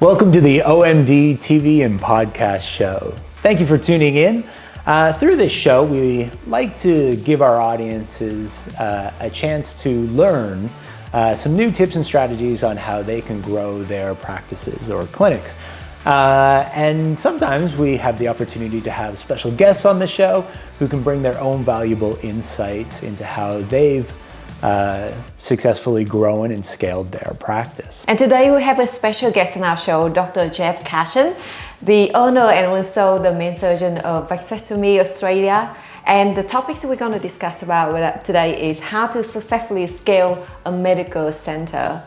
Welcome to the OMD TV and podcast show. Thank you for tuning in. Through this show, we like to give our audiences a chance to learn some new tips and strategies on how they can grow their practices or clinics. And sometimes we have the opportunity to have special guests on the show who can bring their own valuable insights into how they've successfully grown and scaled their practice. And today we have a special guest on our show, Dr. Geoff Cashion, the owner and also the main surgeon of Vasectomy Australia. And the topics that we're going to discuss about today is how to successfully scale a medical center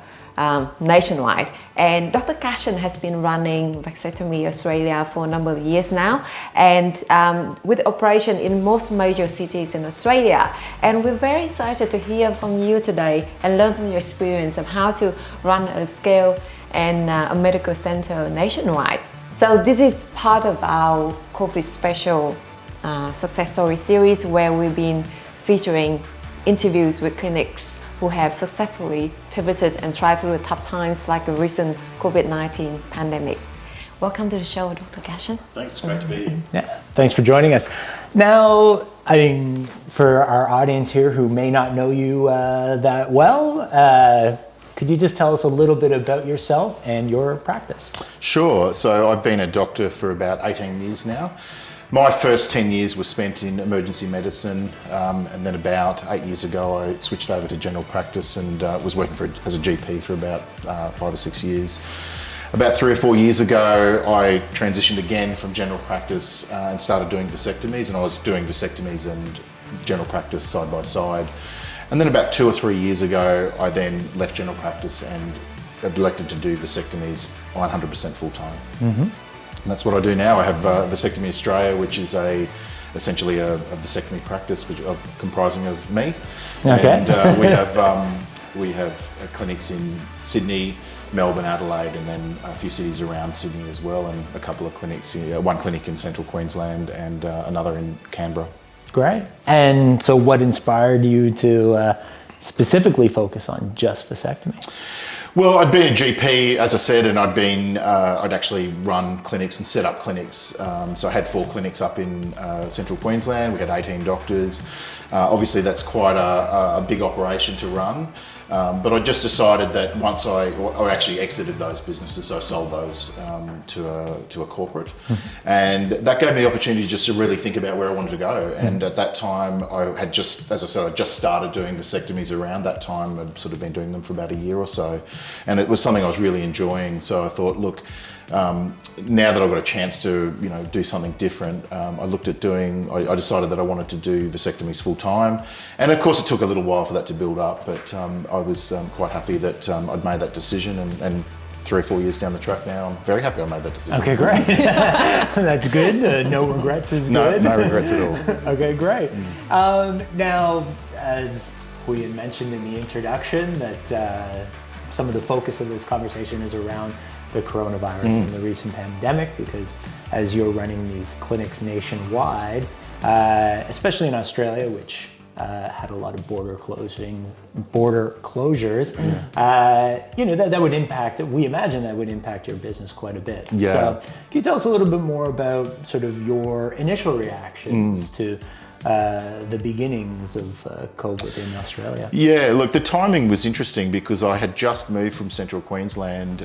nationwide. And Dr. Cashion has been running Vasectomy Australia for a number of years now, and with operation in most major cities in Australia. And we're very excited to hear from you today and learn from your experience of how to run a scale and a medical center nationwide. So this is part of our COVID special success story series, where we've been featuring interviews with clinics who have successfully pivoted and thrived through the tough times like the recent COVID-19 pandemic. Welcome to the show, Dr. Cashion. Thanks, great to be here. Yeah, thanks for joining us. Now, for our audience here who may not know you that well, could you just tell us a little bit about yourself and your practice? Sure. So I've been a doctor for about 18 years now. My first 10 years were spent in emergency medicine, and then about 8 years ago I switched over to general practice and was working as a GP for about 5 or 6 years. About 3 or 4 years ago I transitioned again from general practice and started doing vasectomies, and I was doing vasectomies and general practice side by side. And then about 2 or 3 years ago I then left general practice and elected to do vasectomies 100% full time. Mm-hmm. And that's what I do now. I have Vasectomy Australia, which is essentially a vasectomy practice comprising of me. Okay. And we have clinics in Sydney, Melbourne, Adelaide, and then a few cities around Sydney as well, and a couple of clinics, one clinic in central Queensland and another in Canberra. Great. And so what inspired you to specifically focus on just vasectomy? Well, I'd been a GP, as I said, and I'd actually run clinics and set up clinics. So I had 4 clinics up in central Queensland. We had 18 doctors. Obviously, that's quite a big operation to run. But I just decided that once I actually exited those businesses, I sold those to a corporate. Mm-hmm. And that gave me the opportunity just to really think about where I wanted to go. Mm-hmm. And at that time, I had just, as I said, I just started doing vasectomies around that time. I'd sort of been doing them for about a year or so. And it was something I was really enjoying. So I thought, look, now that I've got a chance to, do something different, I decided that I wanted to do vasectomies full time. And of course it took a little while for that to build up, but I was quite happy that I'd made that decision, and 3 or 4 years down the track now, I'm very happy I made that decision. Okay, great. That's good. No regrets is good. No regrets at all. Okay, great. Now, as we had mentioned in the introduction, that some of the focus of this conversation is around the coronavirus and the recent pandemic, because as you're running these clinics nationwide, especially in Australia, which had a lot of border closures, that would impact, we imagine that would impact your business quite a bit. Yeah. So can you tell us a little bit more about sort of your initial reactions to the beginnings of COVID in Australia? Yeah, look, the timing was interesting because I had just moved from central Queensland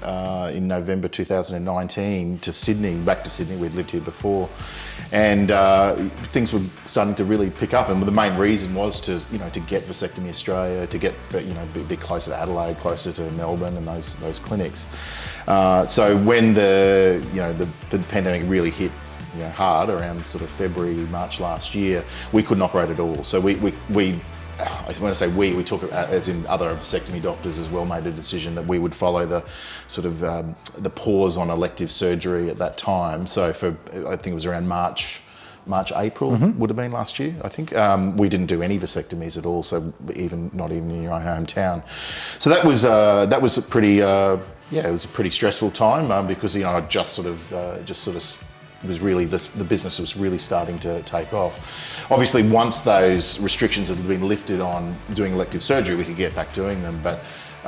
in November 2019 to Sydney, back to Sydney. We'd lived here before, and things were starting to really pick up. And the main reason was to get Vasectomy Australia, to get be closer to Adelaide, closer to Melbourne, and those clinics. So when the pandemic really hit hard around sort of February, March last year, we couldn't operate at all. So we when I say we took, as in other vasectomy doctors as well, made a decision that we would follow the sort of the pause on elective surgery at that time. So I think it was around March, April would have been last year, I think. We didn't do any vasectomies at all, so not even in your own hometown. So that was a pretty it was a pretty stressful time because I just was really the business was really starting to take off. Obviously, once those restrictions had been lifted on doing elective surgery, we could get back doing them. But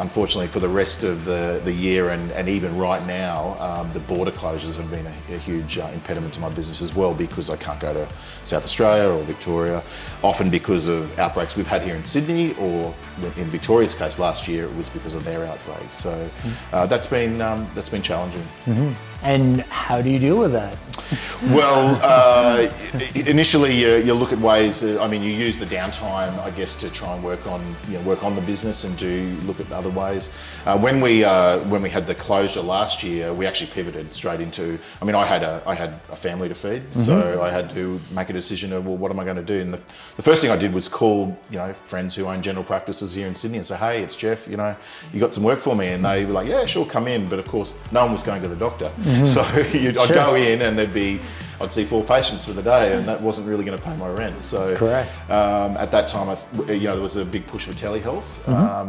unfortunately for the rest of the year and even right now, the border closures have been a huge impediment to my business as well, because I can't go to South Australia or Victoria, often because of outbreaks we've had here in Sydney, or in Victoria's case last year it was because of their outbreak. So that's been challenging. Mm-hmm. And how do you deal with that? Well, initially you look at ways. I mean, you use the downtime, I guess, to try and work on the business and look at other ways. When we had the closure last year, we actually pivoted straight into. I mean, I had a family to feed, so I had to make a decision of, well, what am I going to do? And the first thing I did was call friends who own general practices here in Sydney and say, hey, it's Geoff. You got some work for me? And they were like, yeah, sure, come in. But of course, no one was going to the doctor. So I'd go in and I'd see 4 patients for the day, and that wasn't really going to pay my rent. So correct. At that time, there was a big push for telehealth,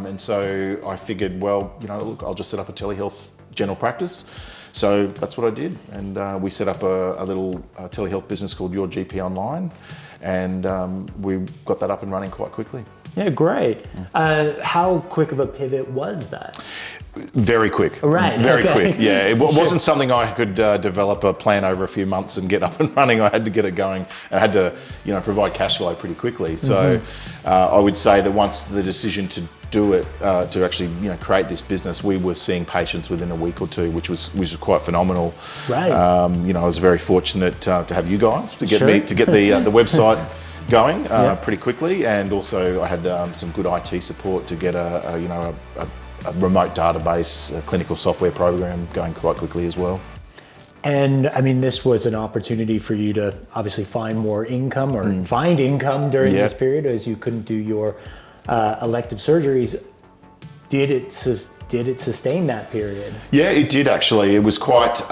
and so I figured, well, look, I'll just set up a telehealth general practice. So that's what I did, and we set up a little telehealth business called Your GP Online, and we got that up and running quite quickly. Yeah, great. How quick of a pivot was that? Very quick. Right. Very quick. Yeah, it wasn't something I could develop a plan over a few months and get up and running. I had to get it going. I had to, provide cash flow pretty quickly. So I would say that once the decision to do it, to actually, create this business, we were seeing patients within a week or two, which was quite phenomenal. Right. I was very fortunate to have you guys to get the website going pretty quickly, and also I had some good IT support to get a remote database, a clinical software program going quite quickly as well. And I mean, this was an opportunity for you to obviously find more income or find income during this period, as you couldn't do your elective surgeries. Did it sustain that period? Yeah, it did actually. It was quite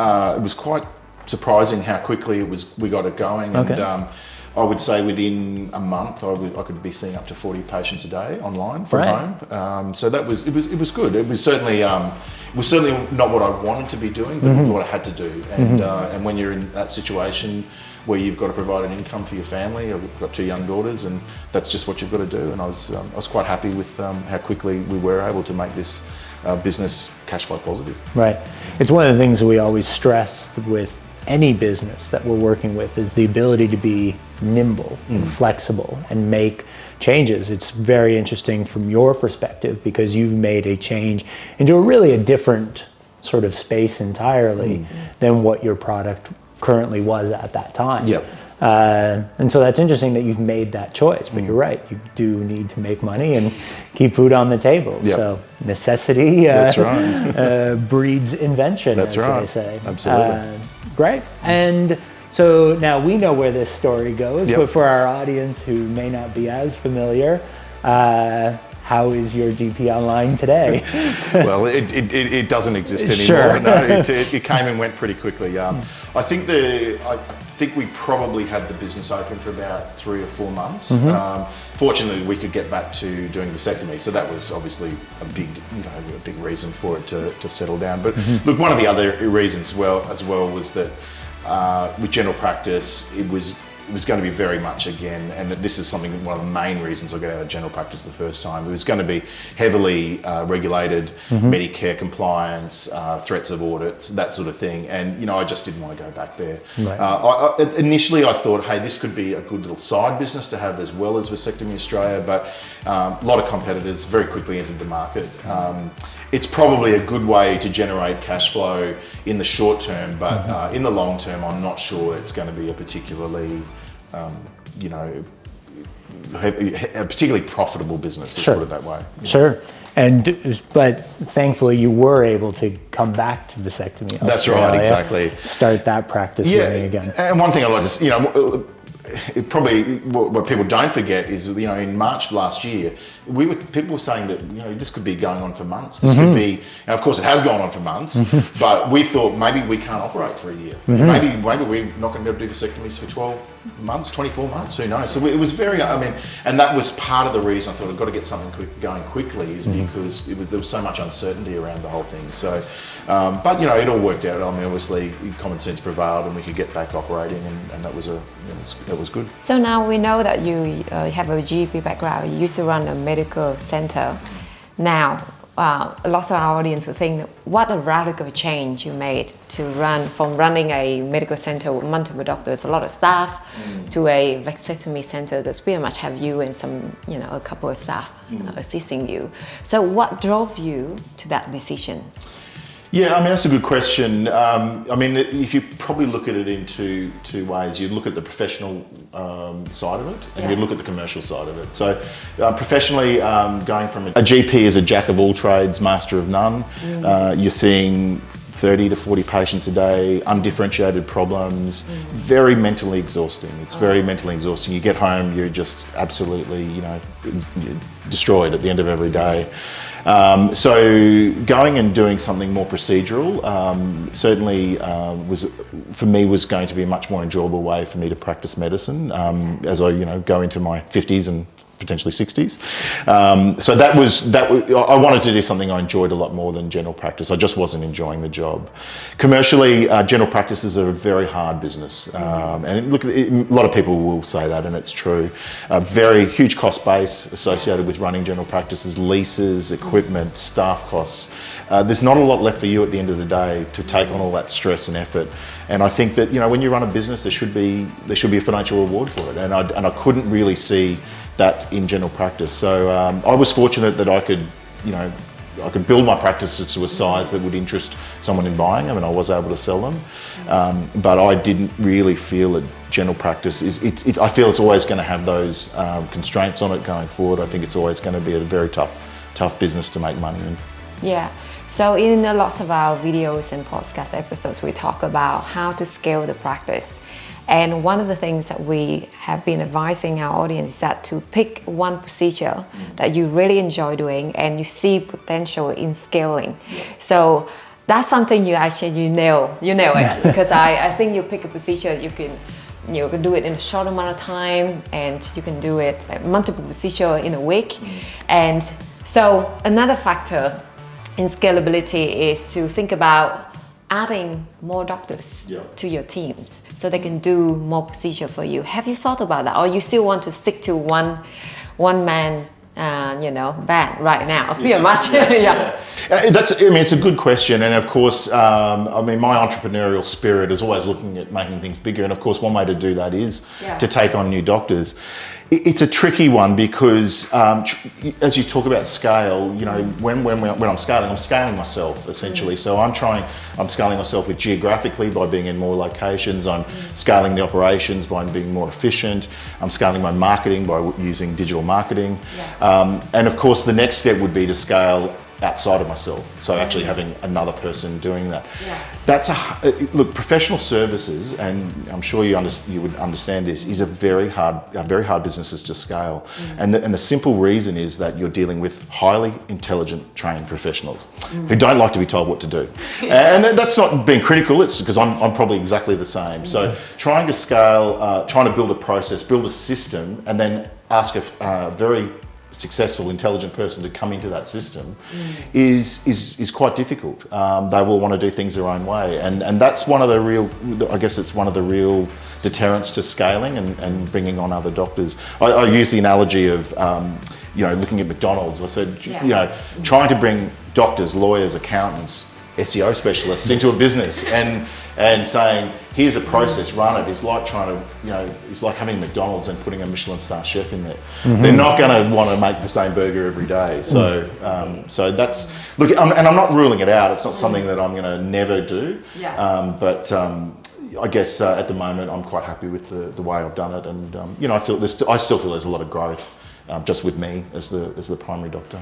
surprising how quickly we got it going. Okay. And I would say within a month, I could be seeing up to 40 patients a day online from home. So it was good. It was certainly not what I wanted to be doing, but what I had to do. And when you're in that situation where you've got to provide an income for your family, I've got 2 young daughters, and that's just what you've got to do. And I was quite happy with how quickly we were able to make this business cash flow positive. Right. It's one of the things that we always stress with any business that we're working with, is the ability to be nimble and flexible and make changes. It's very interesting from your perspective, because you've made a change into a different sort of space entirely than what your product currently was at that time. Yep. And so that's interesting that you've made that choice, but you're right, you do need to make money and keep food on the table. Yep. So necessity that's right. Breeds invention, that's right. They say. Absolutely. Great. And so now we know where this story goes, but for our audience who may not be as familiar, how is your GP Online today? Well, it doesn't exist anymore. Sure. No, it came and went pretty quickly. I think we probably had the business open for about 3 or 4 months. Fortunately, we could get back to doing vasectomy, so that was obviously a big reason for it to settle down. But look, one of the other reasons as well was that with general practice, it was going to be very much again, and this is one of the main reasons I got out of general practice the first time. It was going to be heavily regulated, Medicare compliance, threats of audits, that sort of thing. And I just didn't want to go back there. Right. Initially, I thought, hey, this could be a good little side business to have as well as Vasectomy Australia, but a lot of competitors very quickly entered the market. It's probably a good way to generate cash flow in the short term, but in the long term, I'm not sure it's going to be a particularly, a particularly profitable business. Let's put it that way. Sure. But thankfully, you were able to come back to vasectomy Australia. That's right, exactly. Start that practice running again. And one thing I like to, probably what people don't forget is, in March last year, people were saying that this could be going on for months. This could be, and of course it has gone on for months, but we thought maybe we can't operate for a year. Maybe we're not going to be able to do vasectomies for 12 months, 24 months, who knows? So it was very, and that was part of the reason I thought I've got to get something going quickly, is because there was so much uncertainty around the whole thing. So, but it all worked out. Obviously common sense prevailed, and we could get back operating, and that was good. So now we know that you have a GP background. You used to run a medical center. Now, lots of our audience will think, what a radical change you made to run from running a medical center with multiple doctors, a lot of staff, to a vasectomy center that's pretty much have you and some, a couple of staff assisting you. So what drove you to that decision? Yeah, I mean, that's a good question. I mean, if you probably look at it in two ways, you look at the professional side of it, and you look at the commercial side of it. So professionally, going from a GP as a jack of all trades, master of none, you're seeing 30 to 40 patients a day, undifferentiated problems, very mentally exhausting. It's very mentally exhausting. You get home, you're just absolutely, destroyed at the end of every day. So going and doing something more procedural certainly was going to be a much more enjoyable way for me to practice medicine as I go into my 50s and potentially 60s. So I wanted to do something I enjoyed a lot more than general practice. I just wasn't enjoying the job. Commercially, general practice is a very hard business. And look, a lot of people will say that, and it's true. A very huge cost base associated with running general practices, leases, equipment, staff costs. There's not a lot left for you at the end of the day to take on all that stress and effort. And I think that, when you run a business, there should be a financial reward for it. And I couldn't really see that in general practice. So I was fortunate that I could build my practices to a size that would interest someone in buying them, and I was able to sell them. But I didn't really feel that general practice I feel it's always going to have those constraints on it going forward. I think it's always going to be a very tough business to make money in. Yeah. So in lots of our videos and podcast episodes, we talk about how to scale the practice. And one of the things that we have been advising our audience is that to pick one procedure that you really enjoy doing and you see potential in scaling. So that's something you nail it, because I think you pick a procedure you can do it in a short amount of time, and you can do it multiple procedure in a week. And so another factor in scalability is to think about adding more doctors to your teams so they can do more procedure for you. Have you thought about that, or you still want to stick to one man band right now? Pretty much. It's a good question, and of course, my entrepreneurial spirit is always looking at making things bigger, and of course, one way to do that is to take on new doctors. It's a tricky one because, as you talk about scale, when I'm scaling myself essentially. So I'm scaling myself geographically by being in more locations. I'm scaling the operations by being more efficient. I'm scaling my marketing by using digital marketing. And of course, the next step would be to scale outside of myself. So actually having another person doing that. That's look, professional services, and I'm sure you would understand this, is a very hard businesses to scale. And the simple reason is that you're dealing with highly intelligent, trained professionals who don't like to be told what to do. And that's not being critical, it's because I'm probably exactly the same. So trying to scale, trying to build a process, build a system, and then ask a very successful, intelligent person to come into that system is quite difficult. They will want to do things their own way, and that's one of the real deterrents to scaling and bringing on other doctors. I use the analogy of looking at McDonald's. I said trying to bring doctors, lawyers, accountants, SEO specialists into a business and saying, here's a process, run it, is like it's like having McDonald's and putting a Michelin star chef in there. They're not going to want to make the same burger every day. So that's, look, and I'm not ruling it out. It's not something that I'm going to never do. But I guess at the moment I'm quite happy with the way I've done it, and I still feel there's a lot of growth. Just with me as the primary doctor.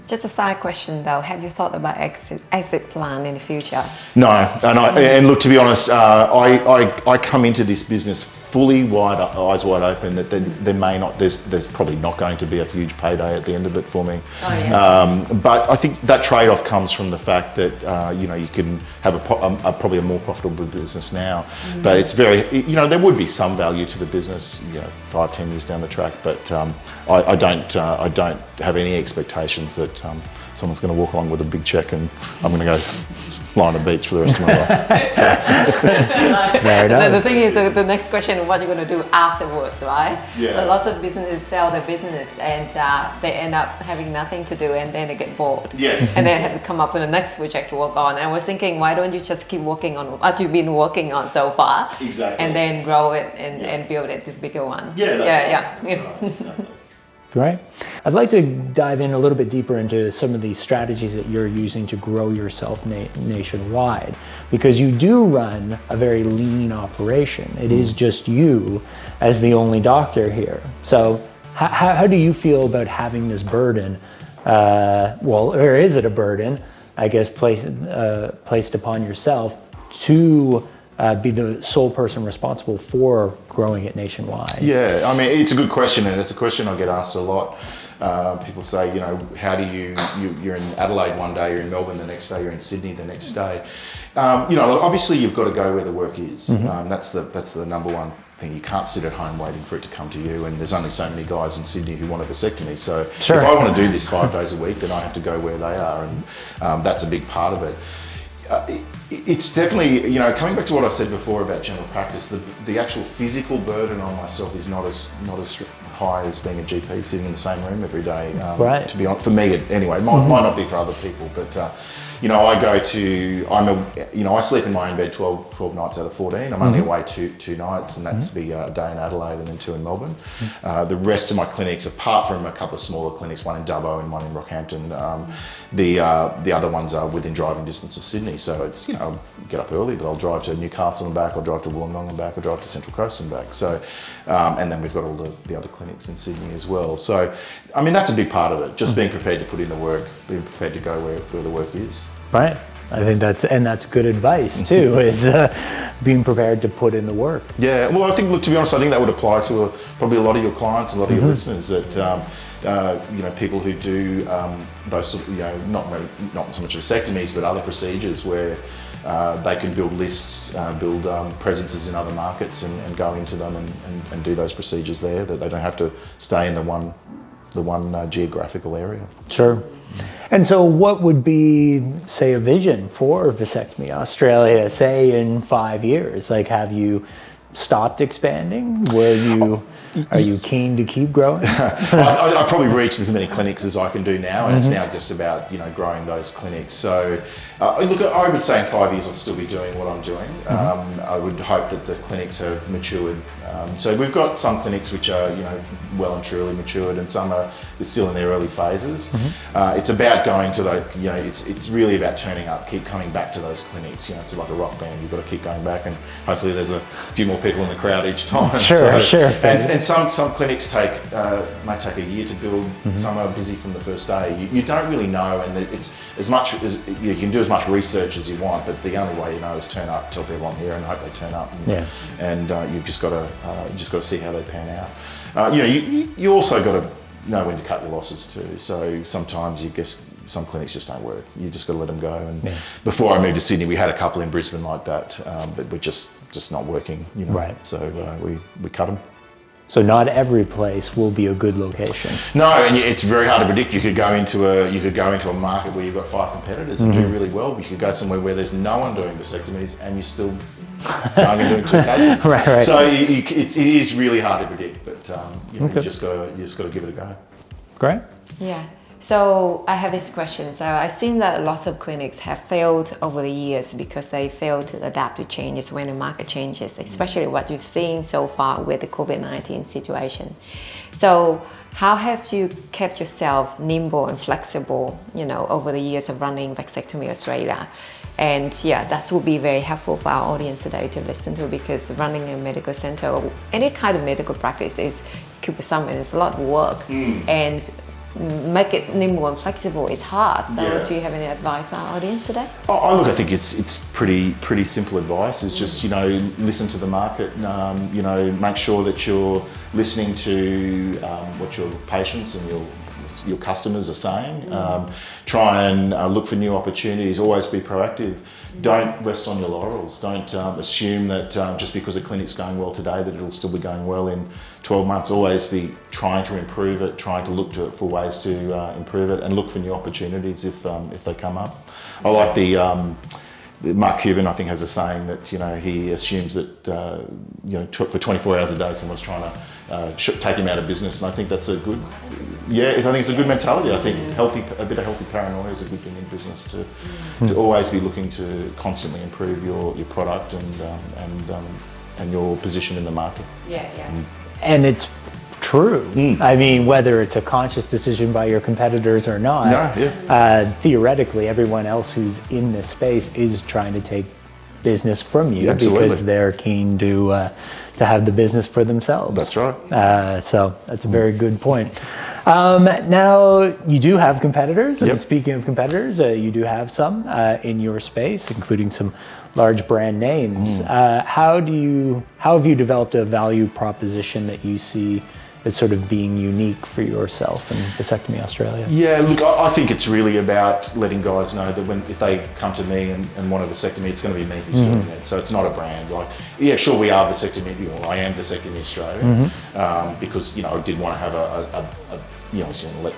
Just a side question though, have you thought about exit plan in the future? No, and look, to be honest, I come into this business fully eyes wide open that there's probably not going to be a huge payday at the end of it for me. But I think that trade-off comes from the fact that you can have probably a more profitable business now, but it's very there would be some value to the business 5-10 years down the track, but I don't have any expectations that someone's going to walk along with a big check and I'm going to go lie on a beach for the rest of my life. Very nice. The thing is, the next question, what you're going to do afterwards, right? Yeah. So lots of businesses sell their business and they end up having nothing to do and then they get bored. Yes. And they have to come up with the next project to work on. And I was thinking, why don't you just keep working on what you've been working on so far? Exactly. And then grow it and build it to a bigger one. Yeah, that's right. Yeah. Exactly. Right. I'd like to dive in a little bit deeper into some of these strategies that you're using to grow yourself nationwide, because you do run a very lean operation. It is just you as the only doctor here. So how do you feel about having this burden? Or is it a burden, I guess, placed upon yourself to be the sole person responsible for growing it nationwide? Yeah, I mean, it's a good question, and it's a question I get asked a lot. People say, you know, how do you're in Adelaide one day, you're in Melbourne the next day, you're in Sydney the next day. You know, obviously you've got to go where the work is. That's the number one thing. You can't sit at home waiting for it to come to you, and there's only so many guys in Sydney who want a vasectomy. So Sure. if I want to do this 5 days a week, then I have to go where they are, and that's a big part of it. It's definitely, you know, coming back to what I said before about general practice, the actual physical burden on myself is not as high as being a GP sitting in the same room every day. Right. To be honest, for me anyway, might not be for other people, but you know, I sleep in my own bed 12 nights out of 14. I'm only away two nights, and that's be a day in Adelaide and then 2 in Melbourne. The rest of my clinics, apart from a couple of smaller clinics, one in Dubbo and one in Rockhampton, the other ones are within driving distance of Sydney. So it's, you know, I'll get up early, but I'll drive to Newcastle and back, I'll drive to Wollongong and back, I'll drive to Central Coast and back. So, and then we've got all the other clinics in Sydney as well. So, I mean, that's a big part of it, just being prepared to put in the work, being prepared to go where the work is. Right. I think that's good advice too, is being prepared to put in the work. Yeah, well, I think, look, to be honest, I think that would apply to probably a lot of your clients, a lot of your listeners, that you know, people who do those, you know, not so much vasectomies, but other procedures where they can build lists, build presences in other markets, and go into them and do those procedures there. That they don't have to stay in the one geographical area. Sure. And so what would be, say, a vision for Vasectomy Australia, say, in 5 years? Like, have you stopped expanding? Are you keen to keep growing? I've probably reached as many clinics as I can do now, and it's now just about, you know, growing those clinics. So look, I would say in 5 years I'll still be doing what I'm doing. I would hope that the clinics have matured. So we've got some clinics which are, you know, well and truly matured, and some are still in their early phases. It's about going to those, you know, it's really about turning up, keep coming back to those clinics. You know, it's like a rock band. You've got to keep going back, and hopefully there's a few more people in the crowd each time. Sure. And some clinics may take a year to build. Some are busy from the first day. You don't really know, and it's as much as you can do as much research as you want, but the only way you know is turn up, tell people I'm here, and hope they turn up. And you've just got to see how they pan out. You know, you also got to know when to cut your losses too. So sometimes some clinics just don't work. You just got to let them go. And before I moved to Sydney, we had a couple in Brisbane like that, but we're just not working. You know? Right. So we cut them. So not every place will be a good location. No, and it's very hard to predict. You could go into a market where you've got 5 competitors and do really well. You could go somewhere where there's no one doing vasectomies, and you're still going and doing 2 cases. Right. So it is really hard to predict, but you know, you just got to give it a go. Great. Yeah. So I have this question. So I've seen that lots of clinics have failed over the years because they failed to adapt to changes when the market changes, especially what you've seen so far with the COVID-19 situation. So how have you kept yourself nimble and flexible, you know, over the years of running Vasectomy Australia? And yeah, that would be very helpful for our audience today to listen to, because running a medical center or any kind of medical practice is cumbersome and it's a lot of work. And make it nimble and flexible is hard. So do you have any advice for our audience today? Look, I think it's pretty simple advice. It's just, you know, listen to the market. You know, make sure that you're listening to what your patients and your customers are saying. Try and look for new opportunities. Always be proactive. Don't rest on your laurels. Don't assume that just because a clinic's going well today that it'll still be going well in 12 months. Always be trying to improve it, trying to look to it for ways to improve it, and look for new opportunities if they come up. I like the Mark Cuban, I think, has a saying that, you know, he assumes that, you know, for 24 hours a day, someone's trying to take him out of business. And I think that's a good, I think it's a good mentality. I think a bit of healthy paranoia is a good thing in business to always be looking to constantly improve your product and your position in the market. And it's true. I mean, whether it's a conscious decision by your competitors or not, theoretically, everyone else who's in this space is trying to take business from you because they're keen to have the business for themselves. That's right. So that's a very good point. Now, you do have competitors, and speaking of competitors, you do have some in your space, including some large brand names. How have you developed a value proposition that you see as sort of being unique for yourself in Vasectomy Australia? Yeah, look, I think it's really about letting guys know that if they come to me and want a vasectomy, it's going to be me who's doing it. So it's not a brand. Like, yeah, sure, we are Vasectomy, I am Vasectomy Australia, because, you know, I did want to have you know, so let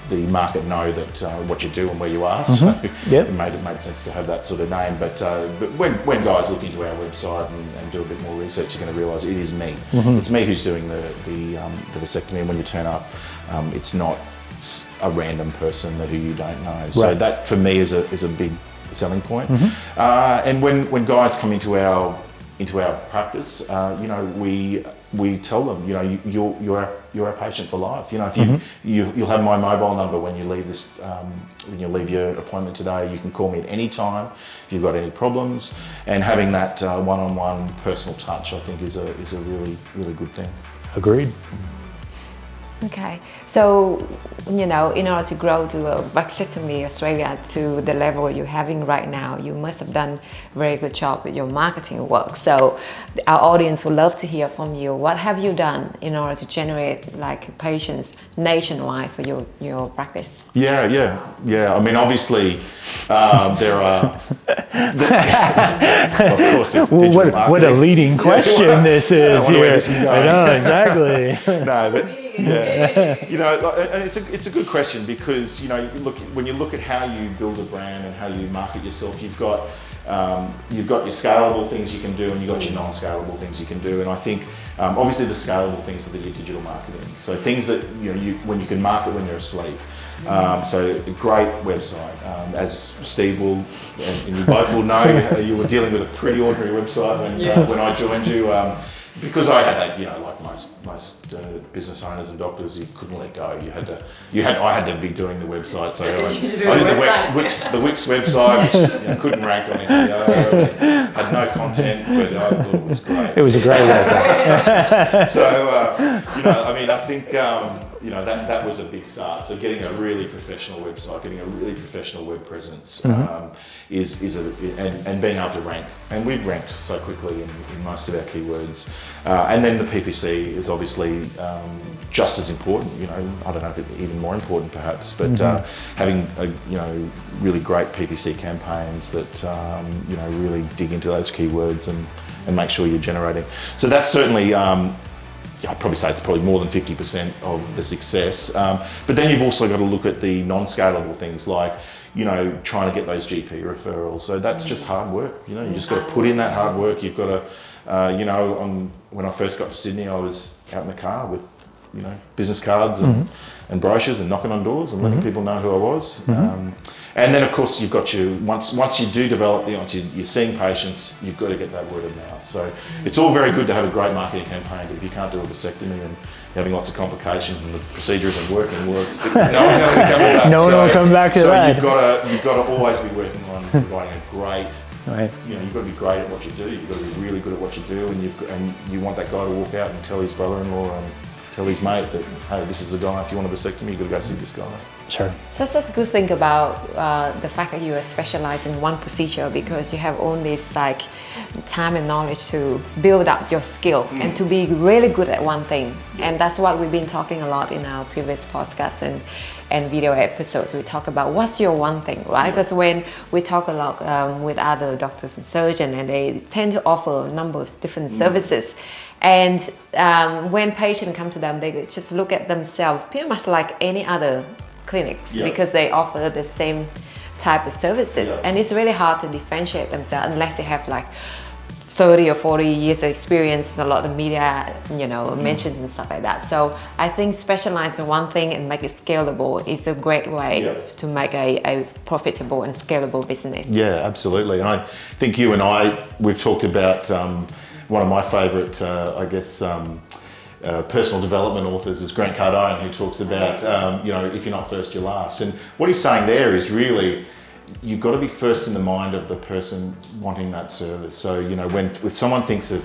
the market know that what you do and where you are. So it made sense to have that sort of name. But when guys look into our website and do a bit more research, you're going to realise it is me. It's me who's doing the vasectomy. And when you turn up, it's not a random person who you don't know. So that for me is a big selling point. And when guys come into our practice, you know, we tell them, you know, you're a patient for life. You know, if you'll have my mobile number when you leave when you leave your appointment today. You can call me at any time if you've got any problems. And having that one-on-one personal touch, I think, is a really, really good thing. Agreed. Okay, so, you know, in order to grow to Vasectomy Australia to the level you're having right now, you must have done a very good job with your marketing work. So our audience would love to hear from you. What have you done in order to generate like patients nationwide for your practice? Yeah. I mean, obviously, there are. Of course, there's digital marketing. What a leading question this is here. Where this is going. I know, exactly. No, but you know, it's a good question because, you know, when you look at how you build a brand and how you market yourself, you've got your scalable things you can do and you've got your non-scalable things you can do. And I think obviously the scalable things are your digital marketing. So things that, you know, when you can market when you're asleep. So a great website, as Steve will and you both will know, you were dealing with a pretty ordinary website when I joined you. Because I had that, you know, like most business owners and doctors, you couldn't let go. I had to be doing the website. So I did the Wix website, which, you know, couldn't rank on SEO, had no content, but I thought it was great. It was a great website. So, you know, I mean, I think, you know, that was a big start. So getting a really professional website, getting a really professional web presence and being able to rank. And we've ranked so quickly in most of our keywords. And then the PPC is obviously just as important, you know, I don't know if it's even more important perhaps, but having you know, really great PPC campaigns that, you know, really dig into those keywords and make sure you're generating. So that's certainly, I'd probably say it's probably more than 50% of the success. But then you've also got to look at the non-scalable things like, you know, trying to get those GP referrals. So that's just hard work. You know, you just got to put in that hard work. You've got to, you know, when I first got to Sydney, I was out in the car with, you know, business cards and brochures and knocking on doors and letting people know who I was. And then, of course, you've got once you do develop, once you're seeing patients, you've got to get that word of mouth. So it's all very good to have a great marketing campaign, but if you can't do a vasectomy and having lots of complications and the procedure isn't working, well, no one's going to be coming back. No one will come back to that. So you've got to always be working on providing a great. Right. You know, you've got to be great at what you do. You've got to be really good at what you do, and you want that guy to walk out and tell his brother-in-law and tell his mate that, hey, this is the guy. If you want a vasectomy, you've got to go see this guy. Sure. So that's a good thing about the fact that you are specialized in one procedure, because you have all this like time and knowledge to build up your skill and to be really good at one thing. And that's what we've been talking a lot in our previous podcasts and video episodes. We talk about what's your one thing, right? Because when we talk a lot with other doctors and surgeons, and they tend to offer a number of different services. And when patients come to them, they just look at themselves pretty much like any other clinics because they offer the same type of services, and it's really hard to differentiate themselves unless they have like 30 or 40 years of experience, a lot of media, mentioned and stuff like that. So I think specialize in one thing and make it scalable is a great way to make a profitable and scalable business. Yeah, absolutely. And I think you and we've talked about one of my favorite, personal development authors is Grant Cardone, who talks about, if you're not first, you're last. And what he's saying there is really, you've got to be first in the mind of the person wanting that service. So, if someone thinks of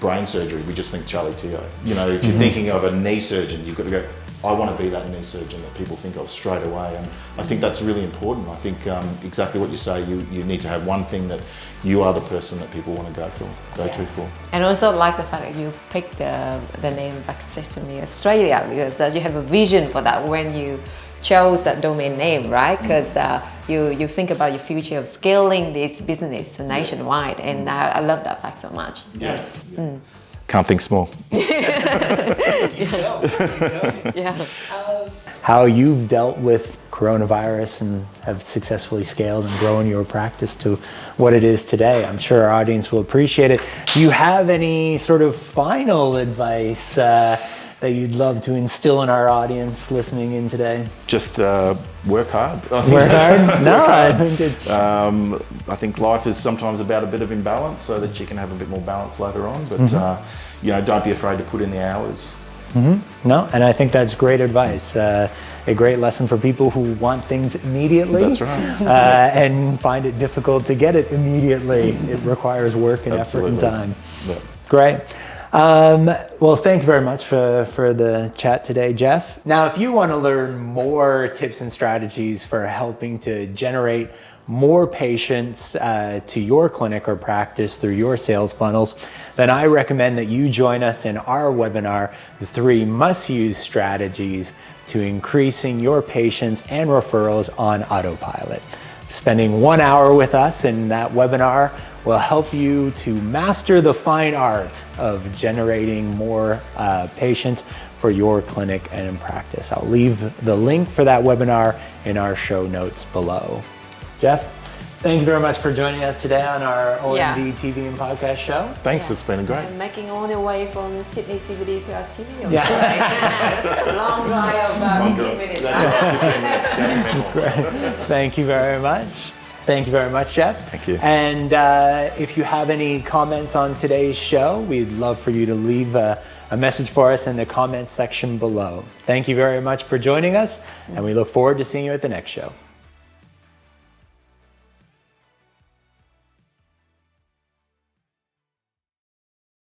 brain surgery, we just think Charlie Teo. If you're thinking of a knee surgeon, you've got to go, I want to be that knee surgeon that people think of straight away. And I think that's really important. I think exactly what you say, you need to have one thing that you are the person that people want to go to for. And also like the fact that you picked the name Vasectomy Australia, because you have a vision for that when you chose that domain name, right? Because you think about your future of scaling this business to nationwide, and I love that fact so much. Can't think small. How you've dealt with coronavirus and have successfully scaled and grown your practice to what it is today. I'm sure our audience will appreciate it. Do you have any sort of final advice that you'd love to instill in our audience listening in today? Just work hard. Work hard? No, I think it's... I think life is sometimes about a bit of imbalance so that you can have a bit more balance later on. But, don't be afraid to put in the hours. No, and I think that's great advice. A great lesson for people who want things immediately. That's right. And find it difficult to get it immediately. It requires work and effort and time. Yeah. Great. Well, thank you very much for the chat today, Geoff. Now, if you want to learn more tips and strategies for helping to generate more patients to your clinic or practice through your sales funnels, then I recommend that you join us in our webinar, The 3 Must-Use Strategies to Increasing Your Patients and Referrals on Autopilot. Spending 1 hour with us in that webinar will help you to master the fine art of generating more patients for your clinic and in practice. I'll leave the link for that webinar in our show notes below. Geoff, thank you very much for joining us today on our OMD TV and podcast show. Thanks, it's been great. And making all the way from Sydney CBD to our studio. Yeah. Long drive of about 15 minutes. That's right, 15 minutes. Thank you very much. Thank you very much, Geoff. Thank you. And if you have any comments on today's show, we'd love for you to leave a message for us in the comments section below. Thank you very much for joining us, and we look forward to seeing you at the next show.